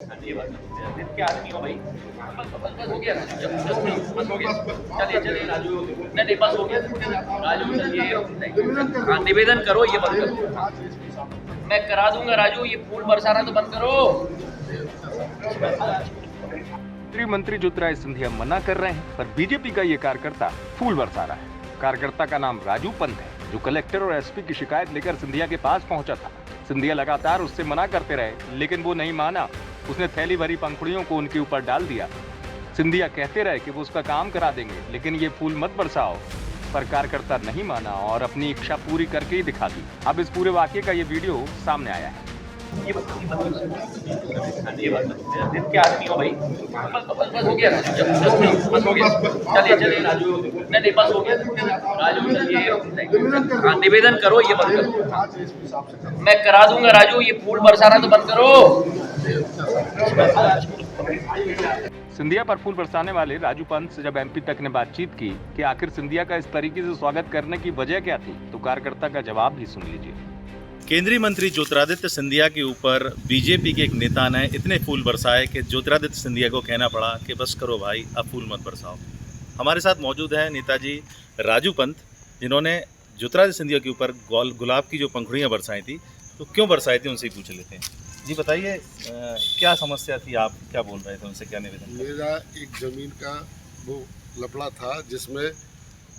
क्या आदमी हो भाई? बस हो गया ना, बस हो गया। चलिए चलिए राजू, नहीं बस हो गया राजू, चलिए हाँ निवेदन करो, ये बंद करो। मैं करा दूंगा राजू, ये फूल बरसाना तो बंद करो। केंद्रीय मंत्री ज्योतिरादित्य सिंधिया मना कर रहे हैं, पर बीजेपी का ये कार्यकर्ता फूल बरसा रहा है। कार्यकर्ता का नाम राजू पंत है, जो कलेक्टर और एसपी की शिकायत लेकर सिंधिया के पास पहुंचा था। सिंधिया लगातार उससे मना करते रहे, लेकिन वो नहीं माना। उसने थैली भरी पंखुड़ियों को उनके ऊपर डाल दिया। सिंधिया कहते रहे कि वो उसका काम करा देंगे, लेकिन ये फूल मत बरसाओ। पर कार्यकर्ता नहीं माना और अपनी इच्छा पूरी करके ही दिखा दी। अब इस पूरे वाकये का ये वीडियो सामने आया है। ये बात क्या आदमी हो भाई? बस हो गया, बस हो गया। चलिए चलिए राजू, नहीं बस हो गया राजू, चलिए हाँ निवेदन करो, ये बंद करो। मैं करा दूंगा राजू, ये फूल बरसाना तो बंद करो। सिंधिया पर फूल बरसाने वाले राजू पंत से जब एमपी तक ने बातचीत की कि आखिर सिंधिया का इस तरीके से स्वागत करने की वजह क्या थी, तो कार्यकर्ता का जवाब भी सुन लीजिए। केंद्रीय मंत्री ज्योतिरादित्य सिंधिया के ऊपर बीजेपी के एक नेता ने इतने फूल बरसाए कि ज्योतिरादित्य सिंधिया को कहना पड़ा कि बस करो भाई, अब फूल मत बरसाओ। हमारे साथ मौजूद है नेताजी राजू पंत, जिन्होंने ज्योतिरादित्य सिंधिया के ऊपर गुलाब की जो पंखुड़ियाँ बरसाई थी, तो क्यों बरसाई थी उनसे ही पूछ लेते हैं। जी बताइए, क्या समस्या थी, आप क्या बोल रहे थे, उनसे क्या निवेदन? मेरा एक ज़मीन का वो लफड़ा था, जिसमें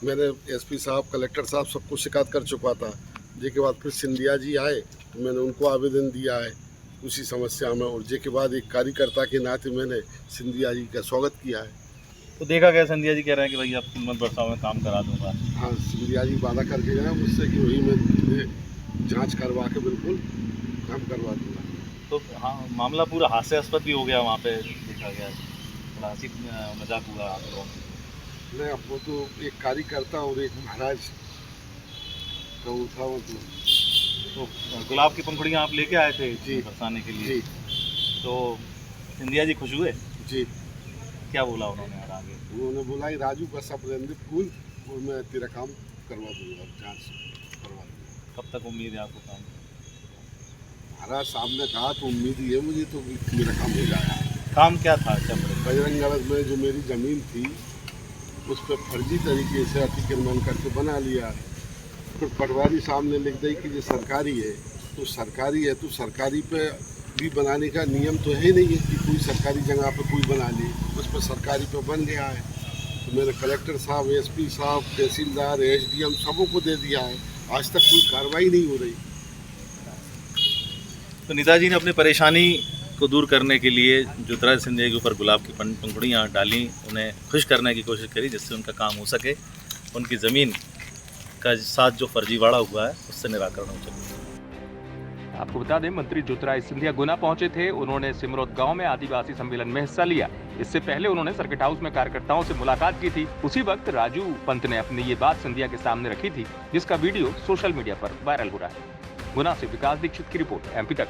मैंने एसपी साहब, कलेक्टर साहब सबको शिकायत कर चुका था। जिसके बाद फिर सिंधिया जी आए तो मैंने उनको आवेदन दिया है उसी समस्या में, और जिसके बाद एक कार्यकर्ता के नाते मैंने सिंधिया जी का स्वागत किया है। तो देखा गया सिंधिया जी कह रहे हैं कि भाई आप फूल मत बरसाओ, मैं काम करा दूंगा। हाँ, सिंधिया जी वादा करके गए मुझसे कि वही मैं जांच करवा के बिल्कुल काम करवा दूँगा। तो हाँ, मामला पूरा हास्यास्पद भी हो गया, वहाँ पे देखा गया थोड़ा हंसी मजाक हुआ। नहीं, अब वो तो एक कार्यकर्ता और एक महाराज का वो था, तो गुलाब की पंखुड़ियाँ आप लेके आए थे जी बरसाने के लिए जी। तो सिंधिया जी खुश हुए? जी, क्या बोला उन्होंने और आगे? उन्होंने बोला कि राजू बस अब रहने दे फूल, और मैं तेरा काम करवा दूंगा, जांच करवा दूंगा। कब तक उम्मीद है आपको काम? महाराज साहब ने कहा तो उम्मीद ही है मुझे, तो मेरा काम हो जाएगा। काम क्या था? क्या बजरंगगढ़ में जो मेरी ज़मीन थी उस पर फर्जी तरीके से अतिक्रमण करके बना लिया। फिर पटवारी साहब ने लिख दी कि ये सरकारी है, तो सरकारी है तो सरकारी पे भी बनाने का नियम तो है नहीं है कि कोई सरकारी जगह पे कोई बना ले। उस पर सरकारी पे बन गया है, तो मैंने कलेक्टर साहब, एसपी साहब, तहसीलदार, एसडीएम सबों को दे दिया है। आज तक कोई कार्रवाई नहीं हो रही। तो नेताजी ने अपनी परेशानी को दूर करने के लिए ज्योतिरादित्य सिंधिया के ऊपर गुलाब की पंखुड़ियाँ डाली, उन्हें खुश करने की कोशिश करी जिससे उनका काम हो सके, उनकी ज़मीन का साथ जो फर्जीवाड़ा हुआ है उससे निराकरण हो सके। आपको बता दें, मंत्री ज्योतिरादित्य सिंधिया गुना पहुंचे थे। उन्होंने सिमरोद गांव में आदिवासी सम्मेलन में हिस्सा लिया। इससे पहले उन्होंने सर्किट हाउस में कार्यकर्ताओं से मुलाकात की थी। उसी वक्त राजू पंत ने अपनी ये बात सिंधिया के सामने रखी थी, जिसका वीडियो सोशल मीडिया पर वायरल हो रहा है। गुना से विकास दीक्षित की रिपोर्ट, एमपी तक।